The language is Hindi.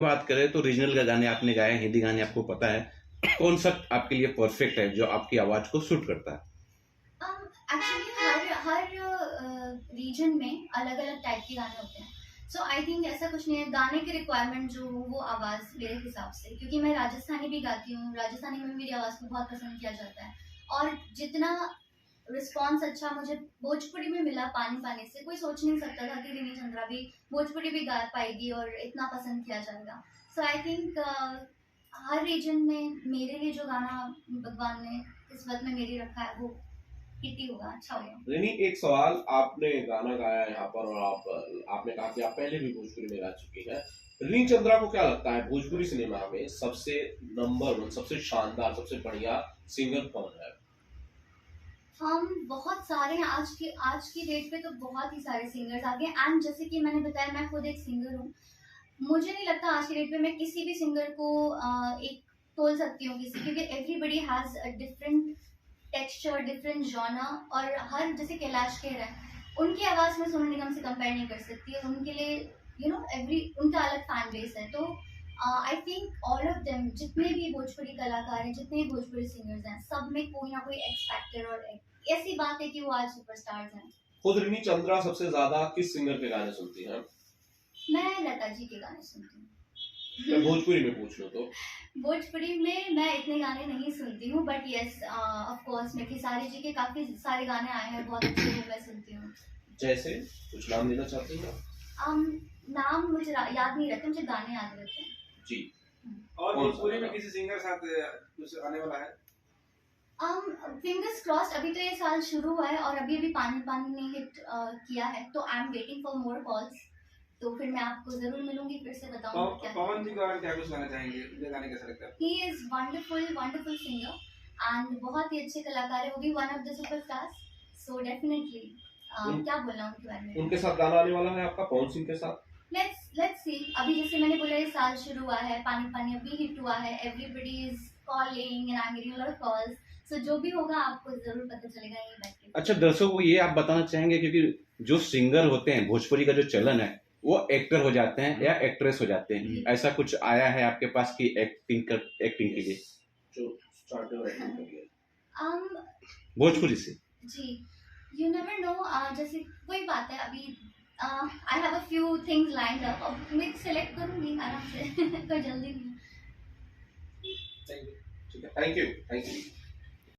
बात करें तो रीजनल का गाने आपने गाए, हिंदी गाने आपको पता है, कौन सा आपके लिए परफेक्ट है जो आपकी आवाज को सूट करता है? एक्चुअली हर हर रीजन में अलग अलग टाइप के गाने होते हैं। सो आई थिंक ऐसा कुछ नहीं है, गाने की रिक्वायरमेंट जो हो वो आवाज़ मेरे हिसाब से, क्योंकि मैं राजस्थानी भी गाती हूँ, राजस्थानी में मेरी आवाज़ को बहुत पसंद किया जाता है। और जितना रिस्पॉन्स अच्छा मुझे भोजपुरी में मिला पानी पानी से, कोई सोच नहीं सकता था कि रिनी चंद्रा भी भोजपुरी भी गा पाएगी और इतना पसंद किया जाएगा। सो आई थिंक हर रीजन में मेरे लिए जो गाना भगवान ने किस्मत में मेरी रखा है वो हिट ही होगा, अच्छा होगा। यानी एक सवाल, आपने गाना गाया यहाँ पर और आपने कहा कि आप पहले भी भोजपुरी में गा चुकी हैं। रीनी चंद्रा को क्या लगता है भोजपुरी सिनेमा में सबसे नंबर 1, सबसे शानदार, सबसे बढ़िया सिंगर कौन है? हम बहुत सारे हैं, आज की डेट पे तो बहुत ही सारे सिंगर्स आ गए। एंड जैसे कि मैंने बताया, मैं खुद एक सिंगर हूँ। मुझे नहीं लगता आज की डेट पे मैं किसी भी सिंगर को एक तोल सकती हूँ किसी, क्योंकि everybody has a different texture, different genre. और हर जैसे कैलाश खेर है, उनकी आवाज़ में सोनू निगम से कंपेयर नहीं कर सकती है। उनके लिए एवरी उनका अलग फैन बेस है। तो I think all of them, जितने भी भोजपुरी कलाकार हैं, जितने भी भोजपुरी सिंगर्स हैं, सब में कोई ना कोई एक्स फैक्टर और ऐसी बात है कि वो आज सुपरस्टार्स हैं। खुद रीनी चंद्रा सबसे ज्यादा किस सिंगर के गाने सुनती हैं? मैं लता जी के गाने सुनती हूँ। मैं भोजपुरी में पूछ लूं तो? भोजपुरी में मैं इतने गाने नहीं सुनती हूँ, बट यस ऑफ कोर्स मैं खेसारी जी के काफी सारे गाने आए हैं बहुत अच्छे, वो मैं सुनती हूँ। जैसे कुछ नाम लेना चाहती हैं? नाम मुझे याद नहीं रहते, मुझे गाने याद रहते हैं जी। और भोजपुरी में किसी सिंगर साथ कुछ आने वाला है? फिंगर्स क्रॉस्ड, अभी तो ये साल शुरू हुआ है और अभी अभी पानी पानी ने हिट किया है, तो I am waiting for more calls. तो फिर मैं आपको जरूर मिलूंगी, फिर से बताऊंगी क्या। पवन जी के बारे में क्या कुछ कहना चाहेंगे? उनके गाने कैसा लगता है? He is wonderful wonderful singer and बहुत ही अच्छे कलाकार है, वो भी one of the superstars. So definitely क्या बोलना उनके बारे में। उनके साथ गाना आने वाला है आपका पवन सिंह के साथ? Let's see. अभी जैसे मैंने बोला, ये साल शुरू हुआ है, पानी पानी अभी हिट हुआ है, everybody is calling and I am getting a lot of calls. So जो भी होगा आपको जरूर पता चलेगा ये बैठ के। अच्छा, दर्शकों को ये आप बताना चाहेंगे, क्योंकि जो सिंगर होते हैं भोजपुरी का जो चलन है वो एक्टर हो जाते हैं या एक्ट्रेस हो जाते हैं, ऐसा कुछ आया है आपके पास कि एक्टिंग के लिए जो स्टार्टर एक्टिंग कर लिया भोजपुरी से? जी, यू नेवर नो। जैसे कोई बात है, अभी I have a few things lined up, अब मैं सेलेक्ट करूंगी आराम से। कोई जल्दी नहीं। Thank you. ठीक है, थैंक यू।